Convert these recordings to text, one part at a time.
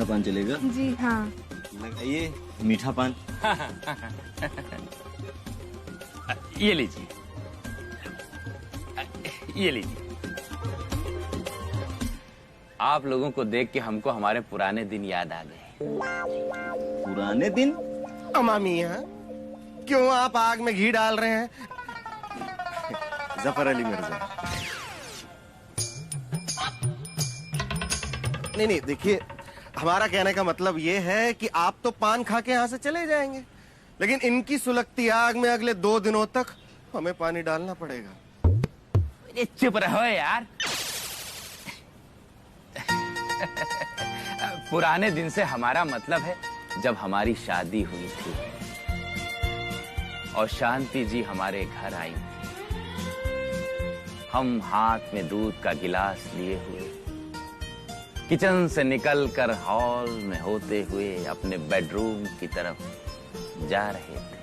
मीठा पान चलेगा? जी हाँ। लगाइए मीठा पान। ये लीजिए, ये लीजिए। आप लोगों को देख के हमको हमारे पुराने दिन याद आ गए। पुराने दिन? अम्मा मियां, क्यों आप आग में घी डाल रहे हैं? जफर अली मिर्जा। नहीं, देखिए, हमारा कहने का मतलब ये है कि आप तो पान खा के यहाँ से चले जाएंगे, लेकिन इनकी सुलगती आग में अगले 2 दिनों तक हमें पानी डालना पड़ेगा। अरे चुप रहो यार। पुराने दिन से हमारा मतलब है जब हमारी शादी हुई थी और शांति जी हमारे घर आई। हम हाथ में दूध का गिलास लिए हुए किचन से निकलकर हॉल में होते हुए अपने बेडरूम की तरफ जा रहे थे।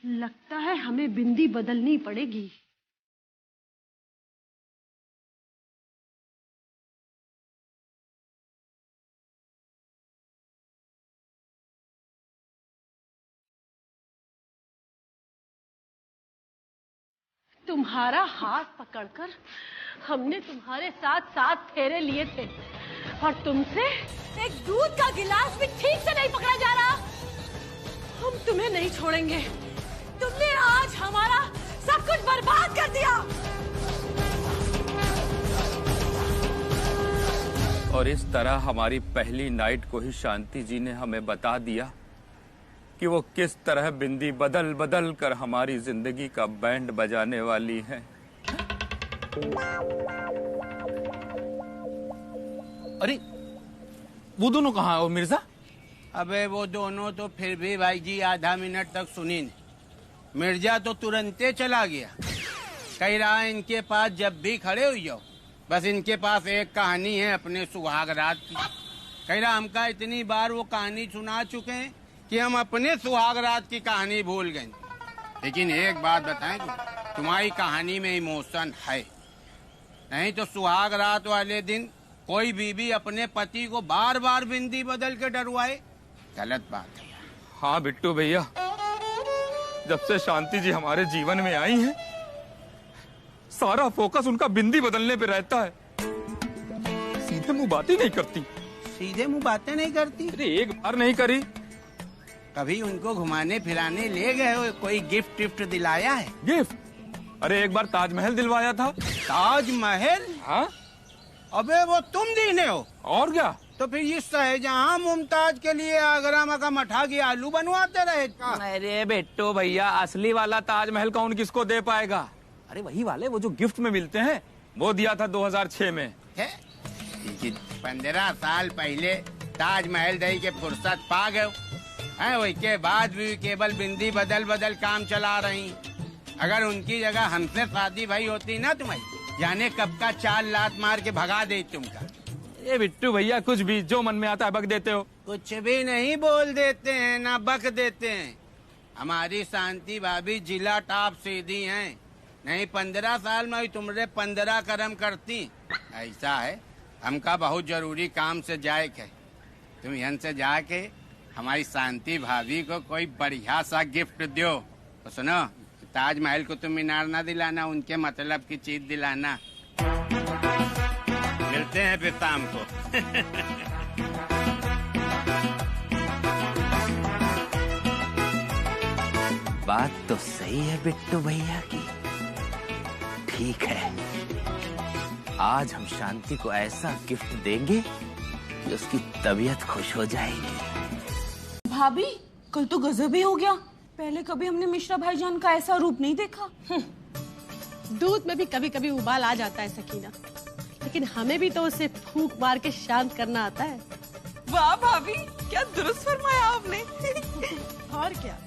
लगता है हमें बिंदी बदलनी पड़ेगी। तुम्हारा हाथ पकड़कर हमने तुम्हारे साथ 7 फेरे लिए थे और तुमसे एक दूध का गिलास भी ठीक से नहीं पकड़ा जा रहा। हम तुम्हें नहीं छोड़ेंगे। तुमने आज हमारा सब कुछ बर्बाद कर दिया। और इस तरह हमारी पहली नाइट को ही शांति जी ने हमें बता दिया कि वो किस तरह बिंदी बदल बदल कर हमारी जिंदगी का बैंड बजाने वाली है। अरे वो दोनों कहाँ है? वो मिर्जा? अबे वो दोनों तो फिर भी भाई जी आधा मिनट तक सुनी नहीं। मिर्जा तो तुरंते चला गया। कह रहा है इनके पास जब भी खड़े हो जाओ, बस इनके पास एक कहानी है अपने सुहाग रात की। कह रहा हमका इतनी बार वो कहानी सुना चुके हैं कि हम अपने सुहाग रात की कहानी भूल गए। लेकिन एक बात बताएं, तुम्हारी कहानी में इमोशन है, नहीं तो सुहाग रात वाले दिन कोई बीवी अपने पति को बार बार बिंदी बदल के डरवाए, गलत बात है। हाँ बिट्टू भैया, जब से शांति जी हमारे जीवन में आई हैं, सारा फोकस उनका बिंदी बदलने पे रहता है। सीधे मुंह बातें नहीं करती। सीधे मुंह बातें नहीं करती? अरे एक बार नहीं करी। कभी उनको घुमाने फिराने ले गए हो? कोई गिफ्ट विफ्ट दिलाया है? गिफ्ट? अरे एक बार ताजमहल दिलवाया था। ताजमहल? हाँ। अबे वो तुम दीने हो? और क्या? तो फिर ये शाहजहां मुमताज के लिए आगरा में का मठा की आलू बनवाते रहे का? अरे बेटो भैया, असली वाला ताजमहल कौन किसको दे पाएगा? अरे वही वाले वो जो गिफ्ट में मिलते हैं, वो दिया था 2006 में। 15 साल पहले ताजमहल दही के फुर्सत पा गए हैं, वही के बाद भी केवल बिंदी बदल बदल काम चला रही। अगर उनकी जगह हमसे शादी भाई होती ना तुम्हारी, जाने कब का 4 लात मार के भगा दे तुमका। ये बिट्टू भैया कुछ भी जो मन में आता है बक देते हो। कुछ भी नहीं बोल देते हैं ना बक देते हैं। हमारी शांति भाभी जिला टॉप सीधी हैं, नहीं 15 साल में तुमरे 15 कर्म करती। ऐसा है, हमका बहुत जरूरी काम से जाए के, तुम यहाँ से जाके हमारी शांति भाभी को कोई बढ़िया सा गिफ्ट दो। तो सुनो, ताजमहल को तुम मीनार ना दिलाना, उनके मतलब की चीज दिलाना। मिलते हैं फिर शाम को। बात तो सही है बिट्टू भैया की। ठीक है, आज हम शांति को ऐसा गिफ्ट देंगे कि उसकी तबीयत खुश हो जाएगी। भाभी, कल तो गजब ही हो गया। पहले कभी हमने मिश्रा भाईजान का ऐसा रूप नहीं देखा। दूध में भी कभी कभी उबाल आ जाता है सकीना, लेकिन हमें भी तो उसे फूंक मार के शांत करना आता है। वाह भाभी, क्या दुरुस्त फरमाया आपने। और क्या,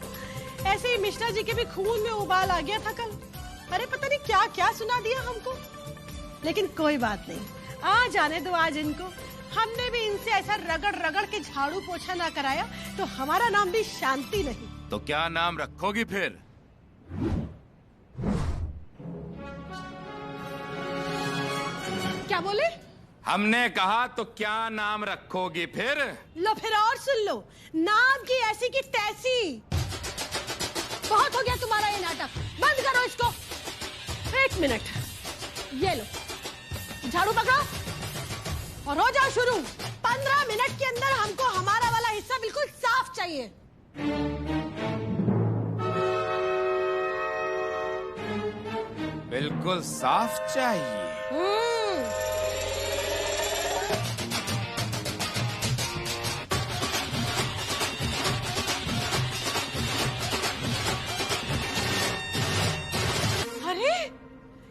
ऐसे ही मिश्रा जी के भी खून में उबाल आ गया था कल। अरे पता नहीं क्या क्या सुना दिया हमको, लेकिन कोई बात नहीं, आ जाने दो आज इनको। हमने भी इनसे ऐसा रगड़ रगड़ के झाड़ू पोछा ना कराया तो हमारा नाम भी शांति नहीं। तो क्या नाम रखोगी फिर? क्या बोले? हमने कहा तो क्या नाम रखोगी फिर? लो फिर और सुन लो, नाम की ऐसी की तैसी। बहुत हो गया तुम्हारा ये नाटक, बंद करो इसको। एक मिनट, ये लो झाड़ू पकड़ो और हो जाओ शुरू। 15 मिनट के अंदर हमको हमारा वाला हिस्सा बिल्कुल साफ चाहिए। बिल्कुल साफ चाहिए। अरे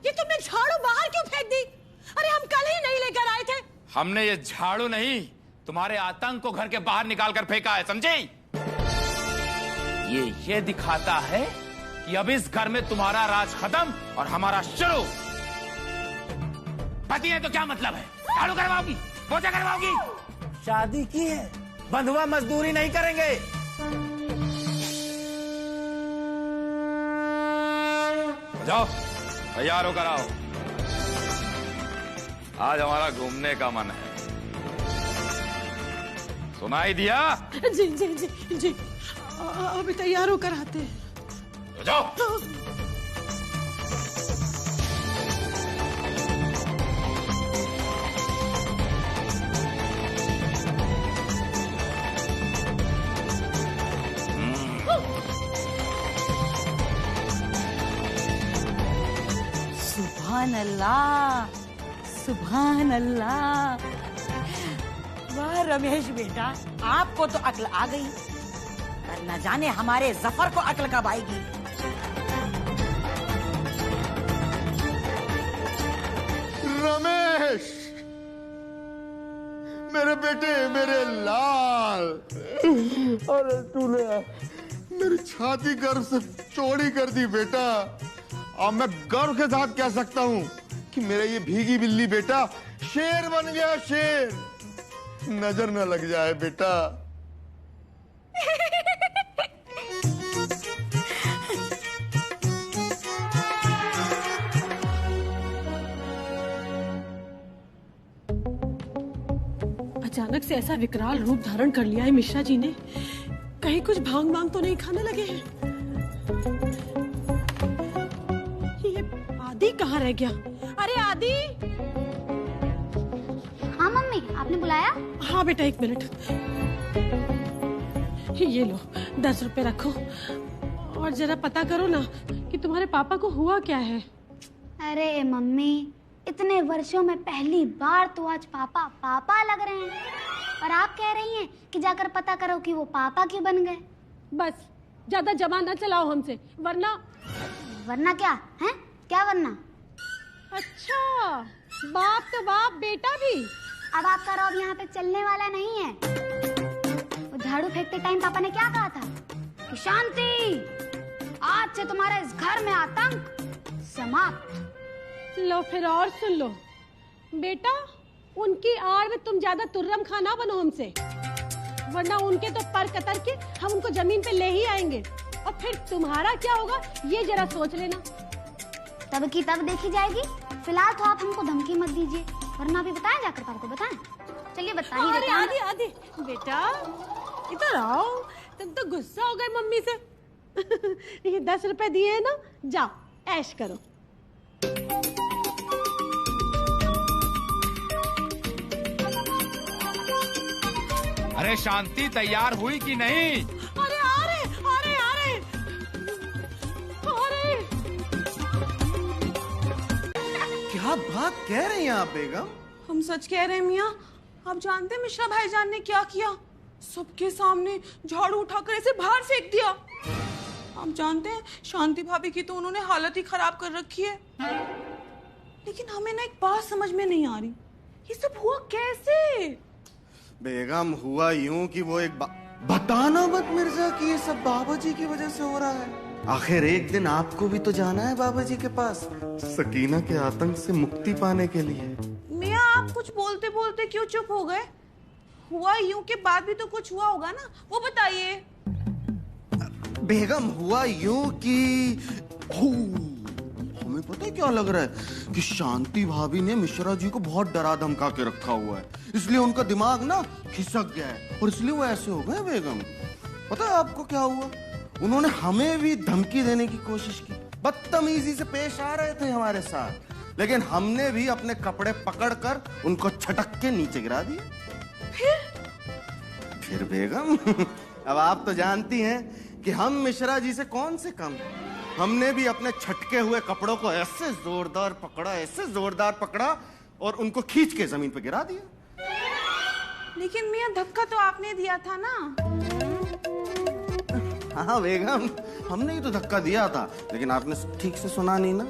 ये तुमने झाड़ू बाहर क्यों फेंक दी? अरे हम कल ही नहीं लेकर आए थे। हमने ये झाड़ू नहीं, तुम्हारे आतंक को घर के बाहर निकाल कर फेंका है, समझे? ये दिखाता है कि अब इस घर में तुम्हारा राज खत्म और हमारा शुरू। पति है तो क्या मतलब है? झाड़ू करवाओगी, पोछा करवाओगी? शादी की है, बंधुआ मजदूरी नहीं करेंगे। जाओ तैयार होकर आओ, आज हमारा घूमने का मन है। सुनाई दिया? जी जी जी जी, अभी तैयार होकर आते हैं। तो जाओ। सुभान अल्लाह, सुभान अल्लाह। वाह रमेश बेटा, आपको तो अक्ल आ गई, पर न जाने हमारे जफर को अक्ल कब आएगी। रमेश, मेरे बेटे, मेरे लाल। अरे तूने मेरी छाती गर्व से चौड़ी कर दी बेटा। अब मैं गर्व के साथ कह सकता हूँ कि मेरा ये भीगी बिल्ली बेटा शेर बन गया, शेर। नजर न लग जाए बेटा। अचानक से ऐसा विकराल रूप धारण कर लिया है मिश्रा जी ने। कहीं कुछ भांग भांग तो नहीं खाने लगे हैं? ये आदि कहाँ रह गया? अरे आदि! हाँ मम्मी, आपने बुलाया? हाँ बेटा, एक मिनट। ये लो 10 रुपए रखो और जरा पता करो ना कि तुम्हारे पापा को हुआ क्या है। अरे मम्मी, इतने वर्षों में पहली बार तो आज पापा पापा लग रहे हैं, और आप कह रही हैं कि जाकर पता करो कि वो पापा क्यों बन गए। बस ज्यादा जबान न चलाओ हमसे, वरना। वरना क्या है? क्या वरना? अच्छा, बाप तो बाप, बेटा भी। अब आपका रौब यहाँ पे चलने वाला नहीं है। वो झाड़ू फेंकते टाइम पापा ने क्या कहा था कि शांति, आज से तुम्हारा इस घर में आतंक समाप्त। लो फिर और सुन लो बेटा, उनकी आड़ में तुम ज्यादा तुर्रम खाना बनो हमसे, वरना उनके तो पर कतर के हम उनको जमीन पे ले ही आएंगे, और फिर तुम्हारा क्या होगा ये जरा सोच लेना। तब की तब देखी जाएगी। फिलहाल तो आप हमको धमकी मत दीजिए, वरना भी बताएं, जाकर पापा को बताएं। चलिए बता ही देते हैं। आदि बेटा, इधर आओ, तुम तो गुस्सा हो गए मम्मी से। ये 10 रुपए दिए हैं ना, जाओ ऐश करो। अरे शांति तैयार हुई कि नहीं? अरे आ रहे। क्या बात कह रही हैं आप बेगम? हम सच कह रहे हैं मियाँ। आप जानते हैं मिश्रा भाईजान ने क्या किया? सबके सामने झाड़ू उठाकर ऐसे बाहर फेंक दिया। आप जानते हैं शांति भाभी की तो उन्होंने हालत ही खराब कर रखी है। लेकिन हमें ना एक बात समझ में नहीं आ रही, ये सब हुआ कैसे? बेगम हुआ यूं कि वो एक बताना मत मिर्जा कि ये सब बाबा जी की वजह से हो रहा है। आखिर एक दिन आपको भी तो जाना है बाबा जी के पास, सकीना के आतंक से मुक्ति पाने के लिए। मियाँ आप कुछ बोलते बोलते क्यों चुप हो गए? हुआ यूं के बाद भी तो कुछ हुआ होगा ना, वो बताइए। बेगम हुआ यूं कि हमें पता है क्या लग रहा है कि शांति भाभी ने मिश्रा जी को बहुत डरा धमका के रखा हुआ है, इसलिए उनका दिमाग ना खिसक गया है और इसलिए वो ऐसे हो गए। बेगम पता है आपको क्या हुआ? उन्होंने हमें भी धमकी देने की कोशिश की, बदतमीजी से पेश आ रहे थे हमारे साथ, लेकिन हमने भी अपने कपड़े पकड़कर उनको छटक के नीचे गिरा दिया। फिर बेगम अब आप तो जानती हैं कि हम मिश्रा जी से कौन से कम हैं। हमने भी अपने छटके हुए कपड़ों को ऐसे जोरदार पकड़ा और उनको खींच के जमीन पे गिरा दिया। लेकिन मियाँ धक्का तो आपने दिया था ना? हाँ बेगम हमने ही तो धक्का दिया था, लेकिन आपने ठीक से सुना नहीं ना।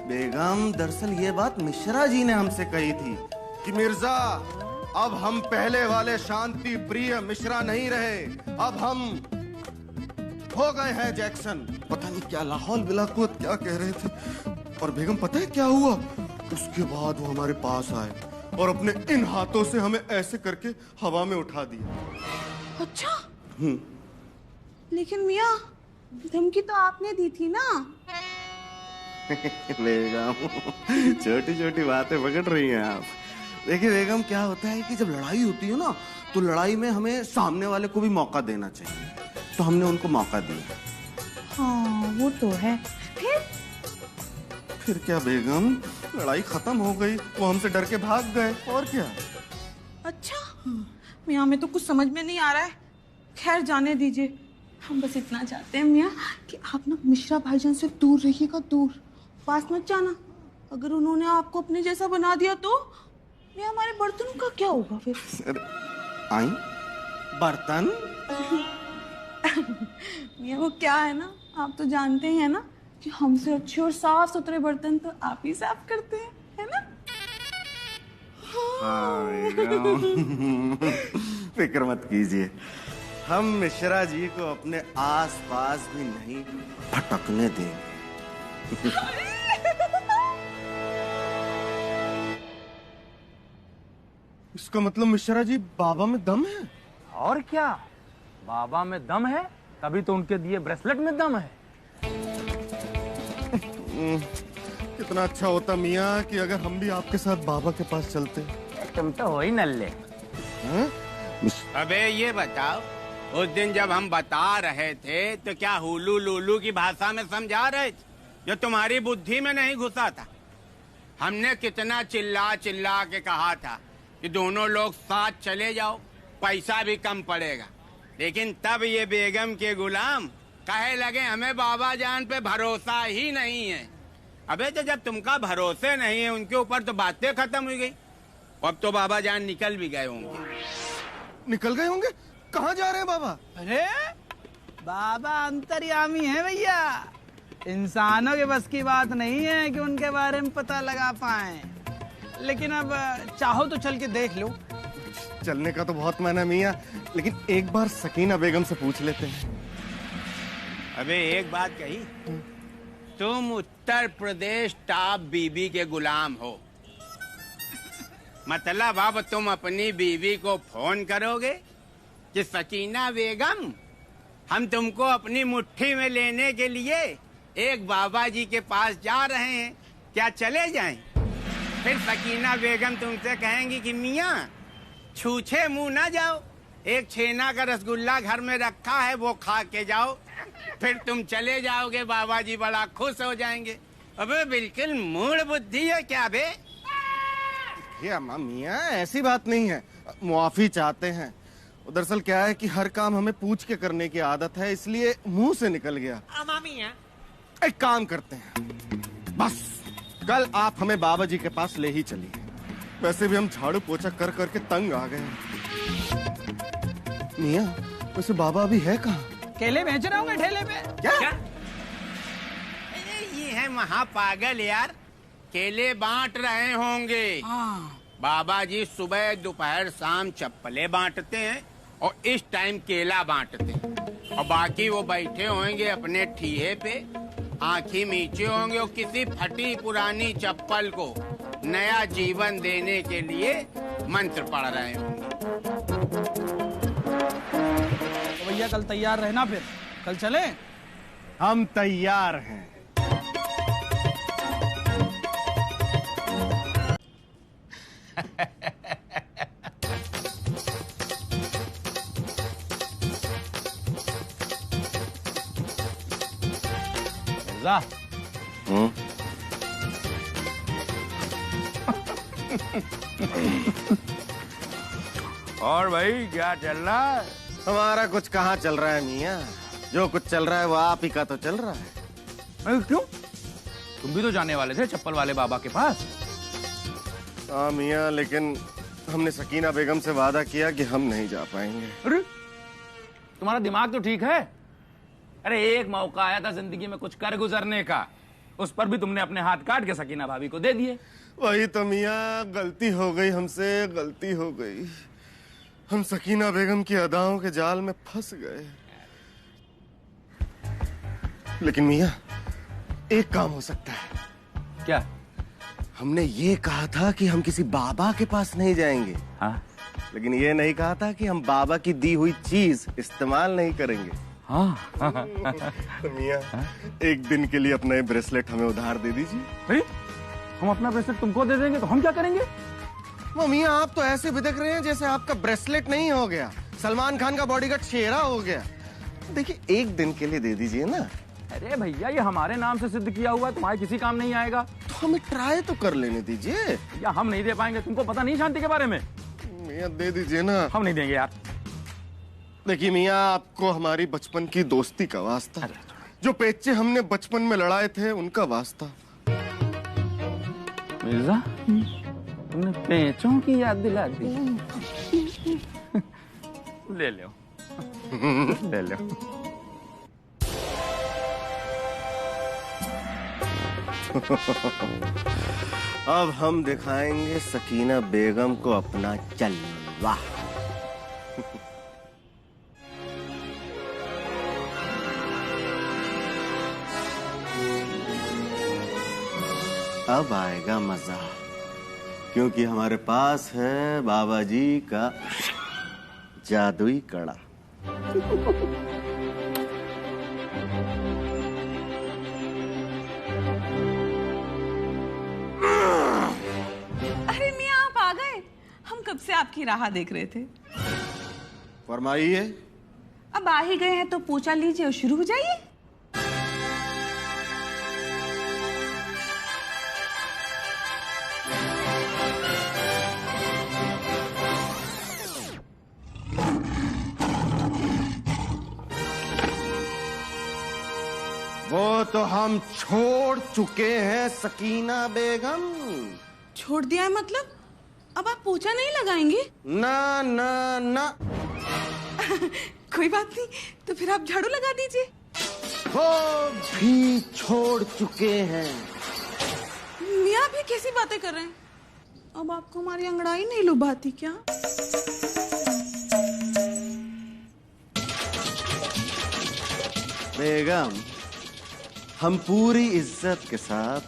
बेगम दरअसल ये बात मिश्रा जी ने हमसे कही थी कि मिर्जा अब हम पहले वाले शांति प्रिय मिश्रा नहीं रहे, अब हम हो गए हैं जैक्सन। पता नहीं क्या लाहौल बिलाकुत क्या कह रहे थे। और बेगम पता है क्या हुआ? उसके बाद वो हमारे पास आए और अपने इन हाथों से हमें ऐसे करके हवा में उठा दिया। अच्छा लेकिन मियाँ धमकी तो आपने दी थी ना? बेगम छोटी छोटी बातें पकड़ रही हैं आप। देखिए बेगम क्या होता है कि जब लड़ाई होती है ना, तो लड़ाई में हमें सामने वाले को भी मौका देना चाहिए, तो हमने उनको मौका दिया। हाँ वो तो है। फिर क्या बेगम, लड़ाई खत्म हो गई, वो हमसे डर के भाग गए और क्या। अच्छा मियाँ हमें तो कुछ समझ में नहीं आ रहा है। खैर जाने दीजिए, हम बस इतना चाहते हैं मियाँ कि आप ना मिश्रा भाईजान से दूर रहिएगा, दूर, पास मत जाना। अगर उन्होंने आपको अपने जैसा बना दिया तो मियाँ हमारे बर्तनों का क्या होगा फिर? आई बर्तन मियाँ वो क्या है ना, आप तो जानते ही हैं ना कि हमसे अच्छे और साफ सुथरे बर्तन तो आप ही साफ करते हैं, है ना? फिक्र मत कीजिए, हम मिश्रा जी को अपने आसपास भी नहीं भटकने देंगे। इसका मतलब मिश्रा जी बाबा में दम है? और क्या, बाबा में दम है, तभी तो उनके दिए ब्रेसलेट में दम है। कितना अच्छा होता मियाँ कि अगर हम भी आपके साथ बाबा के पास चलते। तुम तो हो ही नल्ले। अबे ये बताओ, उस दिन जब हम बता रहे थे तो क्या हुलू लूलू की भाषा में समझा रहे थे, जो तुम्हारी बुद्धि में नहीं घुसा था? हमने कितना चिल्ला चिल्ला के कहा था कि दोनों लोग साथ चले जाओ, पैसा भी कम पड़ेगा, लेकिन तब ये बेगम के गुलाम कहे लगे हमें बाबा जान पे भरोसा ही नहीं है। अबे तो जब तुमका भरोसे नहीं है उनके ऊपर तो बातें खत्म हो गई। अब तो बाबा जान निकल भी गए होंगे। निकल गए होंगे? कहाँ जा रहे हैं बाबा? अरे बाबा अंतर्यामी है भैया, इंसानों के बस की बात नहीं है कि उनके बारे में पता लगा पाए, लेकिन अब चाहो तो चल के देख लो। चलने का तो बहुत मन है मियाँ, लेकिन एक बार सकीना बेगम से पूछ लेते हैं। अबे एक बात कही, तुम उत्तर प्रदेश टॉप बीबी के गुलाम हो, मतलब अब तुम अपनी बीवी को फोन करोगे कि सकीना बेगम हम तुमको अपनी मुट्ठी में लेने के लिए एक बाबा जी के पास जा रहे हैं, क्या चले जाएं? फिर सकीना बेगम तुमसे कहेंगी कि मियाँ छूछे मुंह ना जाओ, एक छेना का रसगुल्ला घर में रखा है, वो खा के जाओ, फिर तुम चले जाओगे, बाबा जी बड़ा खुश हो जाएंगे। अबे बिल्कुल मूड बुद्धि है क्या बे? ये अम्मा मियाँ ऐसी बात नहीं है, मुआफी चाहते हैं। दरअसल क्या है कि हर काम हमें पूछ के करने की आदत है, इसलिए मुंह से निकल गया। अम्मा मियाँ एक काम करते हैं, बस कल आप हमें बाबा जी के पास ले ही चलिए। वैसे भी हम झाड़ू पोछा कर करके तंग आ गए। मियाँ वैसे बाबा अभी है कहाँ? केले बेच रहे होंगे ठेले पे। क्या? ये है महापागल यार, केले बांट रहे होंगे। बाबा जी सुबह दोपहर शाम चप्पलें बांटते हैं और इस टाइम केला बांटते हैं, और बाकी वो बैठे होंगे अपने ठीहे पे, आंखी मीचे होंगे और किसी फटी पुरानी चप्पल को नया जीवन देने के लिए मंत्र पढ़ रहे होंगे। तो भैया कल तैयार रहना, फिर कल चले। हम तैयार हैं। जा। और भाई क्या चल रहा है? हमारा कुछ कहाँ चल रहा है मियाँ, जो कुछ चल रहा है वो आप ही का तो चल रहा है। अरे क्यों? तुम भी तो जाने वाले थे चप्पल वाले बाबा के पास। हाँ मियाँ, लेकिन हमने सकीना बेगम से वादा किया कि हम नहीं जा पाएंगे। अरे तुम्हारा दिमाग तो ठीक है। अरे एक मौका आया था जिंदगी में कुछ कर गुजरने का, उस पर भी तुमने अपने हाथ काट के सकीना भाभी को दे दिए। वही तो मियाँ, गलती हो गई हमसे, गलती हो गई। हम सकीना बेगम की अदाओं के जाल में फंस गए। लेकिन मियाँ एक काम हो सकता है। क्या? हमने ये कहा था कि हम किसी बाबा के पास नहीं जाएंगे। हाँ? लेकिन ये नहीं कहा था कि हम बाबा की दी हुई चीज इस्तेमाल नहीं करेंगे। हाँ। तो मियाँ एक दिन के लिए अपना ये ब्रेसलेट हमें उधार दे दीजिए। अरे हम अपना ब्रेसलेट तुमको दे देंगे तो हम क्या करेंगे? वो मियाँ आप तो ऐसे बिदक रहे हैं जैसे आपका ब्रेसलेट नहीं हो गया, सलमान खान का बॉडीगार्ड शेरा हो गया। देखिए एक दिन के लिए दे दीजिए ना। अरे भैया ये हमारे नाम से सिद्ध किया हुआ है, तुम्हारे किसी काम नहीं आएगा। तो हमें ट्राई तो कर लेने दीजिए। या हम नहीं दे पाएंगे, तुमको पता नहीं शांति के बारे में। मियाँ दे दीजिए ना। हम नहीं देंगे यार। देखिए मियाँ आपको हमारी बचपन की दोस्ती का वास्ता, जो पेचे हमने बचपन में लड़ाए थे उनका वास्ता। मिर्जा तुमने पेचों की याद दिला दी। ले लो ले लो। अब हम दिखाएंगे सकीना बेगम को अपना जलवा। अब आएगा मजा, क्योंकि हमारे पास है बाबा जी का जादुई कड़ा। अरे मियाँ आप आ गए, हम कब से आपकी राह देख रहे थे। फरमाइए। अब आ ही गए हैं तो पूछा लीजिए और शुरू हो जाइए। वो तो हम छोड़ चुके हैं सकीना बेगम। छोड़ दिया है मतलब? अब आप पोछा नहीं लगाएंगे? ना ना ना। कोई बात नहीं, तो फिर आप झाड़ू लगा दीजिए। वो भी छोड़ चुके हैं। मियाँ भी कैसी बातें कर रहे हैं? अब आपको हमारी अंगड़ाई नहीं लुभाती क्या? बेगम हम पूरी इज्जत के साथ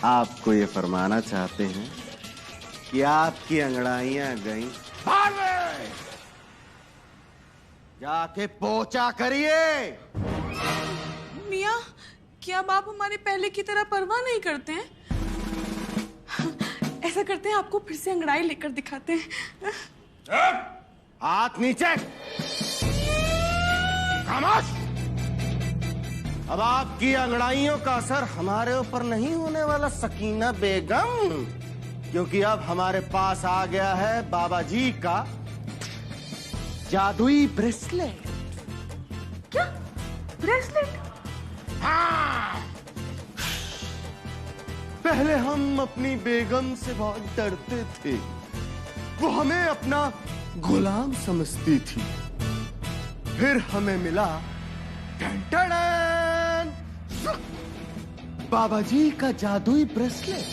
आपको ये फरमाना चाहते हैं कि आपकी अंगड़ाइयां गई, जाके पोछा करिए। मियाँ क्या अब आप हमारे पहले की तरह परवाह नहीं करते हैं? ऐसा करते हैं आपको फिर से अंगड़ाई लेकर दिखाते हैं। हाथ नीचे। खामोश। अब आपकी अंगड़ाइयों का असर हमारे ऊपर नहीं होने वाला सकीना बेगम, क्योंकि अब हमारे पास आ गया है बाबा जी का जादुई ब्रेसलेट। क्या ब्रेसलेट? हाँ। पहले हम अपनी बेगम से बहुत डरते थे, वो हमें अपना गुलाम समझती थी। फिर हमें मिला टन-टन-टन, बाबा जी का जादुई ब्रेसलेट।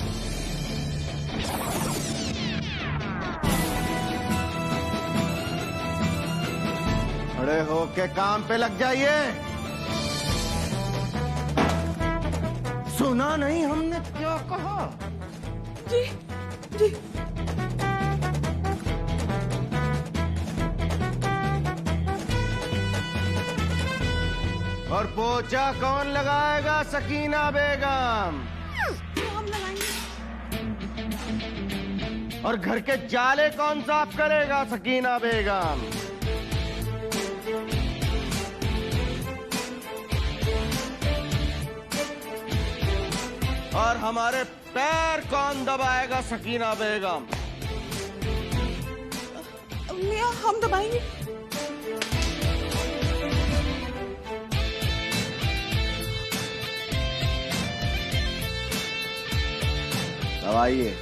खड़े होके काम पे लग जाइए। सुना नहीं हमने क्या कहा? जी जी। और पोछा कौन लगाएगा सकीना बेगम? हम लगाएंगे। और घर के जाले कौन साफ करेगा सकीना बेगम? और हमारे पैर कौन दबाएगा सकीना बेगम? मियां हम दबाएंगे। दबाइए।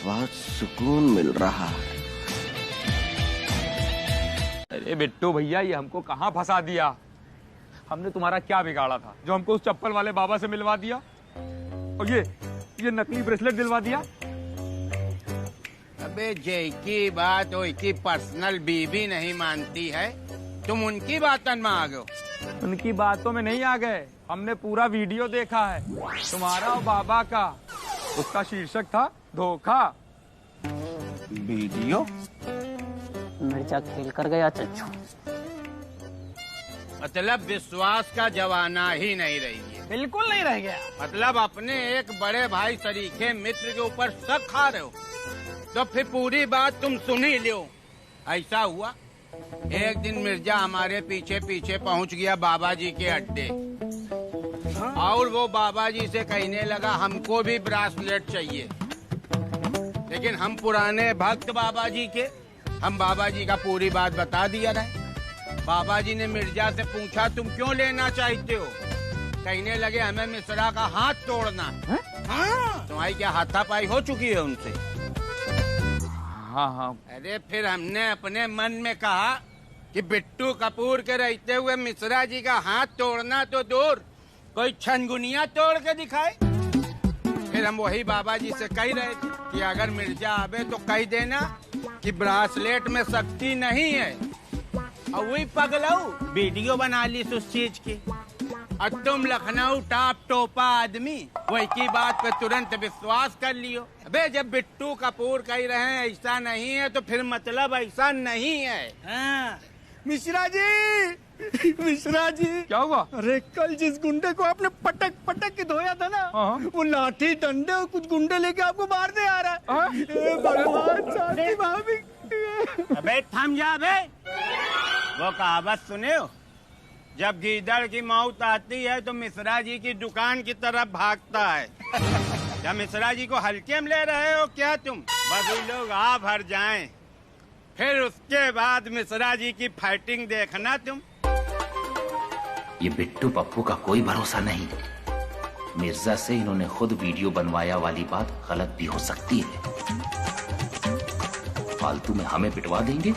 बहुत सुकून मिल रहा है। अरे बिट्टू भैया, ये हमको कहाँ फंसा दिया? हमने तुम्हारा क्या बिगाड़ा था जो हमको उस चप्पल वाले बाबा से मिलवा दिया और ये नकली ब्रेसलेट दिलवा दिया? अबे जय की बात वो की पर्सनल बीवी नहीं मानती है, तुम उनकी बातन में आ गए। उनकी बातों में नहीं आ गए, हमने पूरा वीडियो देखा है तुम्हारा और बाबा का। उसका शीर्षक था धोखा। वीडियो? मिर्जा खेल कर गया चच्चू। मतलब विश्वास का जमाना ही नहीं रही है। बिल्कुल नहीं रह गया। मतलब अपने एक बड़े भाई सरीखे मित्र के ऊपर शक खा रहे हो, तो फिर पूरी बात तुम सुन ही लो। ऐसा हुआ, एक दिन मिर्जा हमारे पीछे पीछे पहुंच गया बाबा जी के अड्डे, और वो बाबा जी से कहने लगा हमको भी ब्रासलेट चाहिए। लेकिन हम पुराने भक्त बाबा जी के, हम बाबा जी का पूरी बात बता दिया रहे। बाबा जी ने मिर्जा से पूछा तुम क्यों लेना चाहते हो? कहने लगे हमें मिश्रा का हाथ तोड़ना। हाँ? तुम्हारी क्या हाथापाई हो चुकी है उनसे? हाँ। अरे फिर हमने अपने मन में कहा कि बिट्टू कपूर के रहते हुए मिश्रा जी का हाथ तोड़ना तो दूर, कोई छनगुनिया तोड़ के दिखाए। फिर हम वही बाबा जी से कह रहे थे कि अगर मिर्जा आवे तो कह देना कि ब्रासलेट में शक्ति नहीं है, और वही पगलाऊ वीडियो बना ली उस चीज की। और तुम लखनऊ टॉप टोपा आदमी वही की बात पे तुरंत विश्वास कर लियो। अबे जब बिट्टू कपूर कह रहे हैं ऐसा नहीं है, तो फिर मतलब ऐसा नहीं है। हाँ। मिश्रा जी, मिश्रा जी, क्या हुआ? अरे कल जिस गुंडे को आपने पटक पटक के धोया था ना, वो लाठी डंडे और कुछ गुंडे लेके आपको मारने आ रहा है। भगवान शांति भाभी। अबे थम जा बे। वो कहावत सुने हो, जब गीदड़ की मौत आती है तो मिश्रा जी की दुकान की तरफ भागता है। क्या मिश्रा जी को हल्के में ले रहे हो क्या तुम? बस ये लोग आ भर जाएं, फिर उसके बाद मिश्रा जी की फाइटिंग देखना तुम। ये बिट्टू पप्पू का कोई भरोसा नहीं। मिर्जा से इन्होंने खुद वीडियो बनवाया वाली बात गलत भी हो सकती है। फालतू में हमें पिटवा देंगे।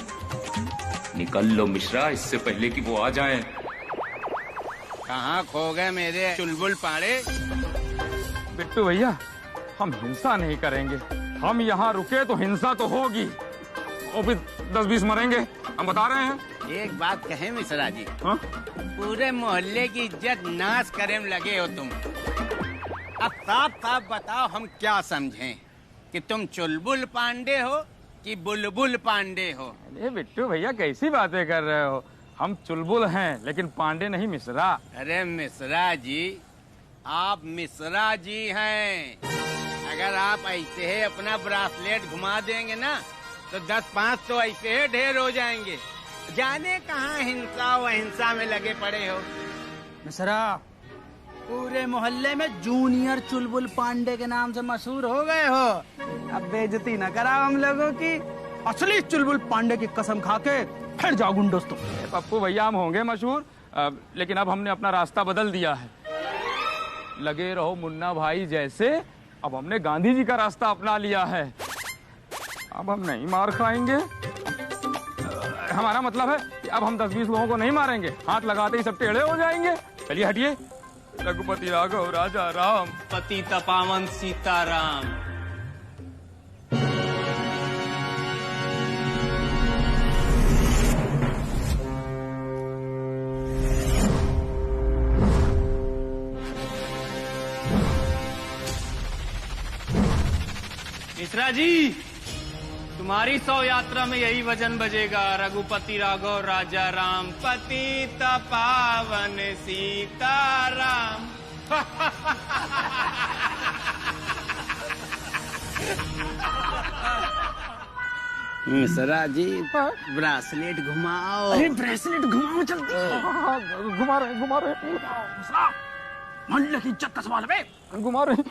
निकल लो मिश्रा, इससे पहले कि वो आ जाएं। कहाँ खो गए मेरे चुलबुल पाड़े? बिट्टू भैया, हम हिंसा नहीं करेंगे। हम यहाँ रुके तो हिंसा तो होगी, और फिर 10-20 मरेंगे, हम बता रहे हैं। एक बात कहें मिश्रा जी, हाँ? पूरे मोहल्ले की इज्जत नाश करे में लगे हो तुम। अब साफ साफ बताओ हम क्या समझें, कि तुम चुलबुल पांडे हो कि बुलबुल पांडे हो? अरे बिट्टू भैया, कैसी बातें कर रहे हो? हम चुलबुल हैं लेकिन पांडे नहीं मिश्रा। अरे मिश्रा जी, आप मिश्रा जी हैं। अगर आप ऐसे ही अपना ब्रासलेट घुमा देंगे ना तो 10-5 तो ऐसे ही ढेर हो जाएंगे। जाने कहाँ हिंसा व अहिंसा में लगे पड़े हो। मिश्रा, पूरे मोहल्ले में जूनियर चुलबुल पांडे के नाम से मशहूर हो गए हो। अब बेइज्जती न कराओ हम लोगों की। असली चुलबुल पांडे की कसम खा के फिर जाओ गुंडों तुम। पप्पू भैया हम होंगे मशहूर, लेकिन अब हमने अपना रास्ता बदल दिया है। लगे रहो मुन्ना भाई जैसे, अब हमने गांधी जी का रास्ता अपना लिया है। अब हम नहीं मार खाएंगे। हमारा मतलब है कि अब हम 10-20 लोगों को नहीं मारेंगे, हाथ लगाते ही सब टेढ़े हो जाएंगे। चलिए हटिए। रघुपति राघव राजा राम, पतित पावन सीताराम। मिश्रा जी, तुम्हारी 100 यात्रा में यही वजन बजेगा। रघुपति राघव राजा राम, पतित पावन सीताराम। मिश्रा जी ब्रासलेट घुमाओ। अरे ब्रेसलेट घुमाओ जल्दी। घुमा रहे मोहल्ले की इज्जत का सवाल है बे। घुमा रहे।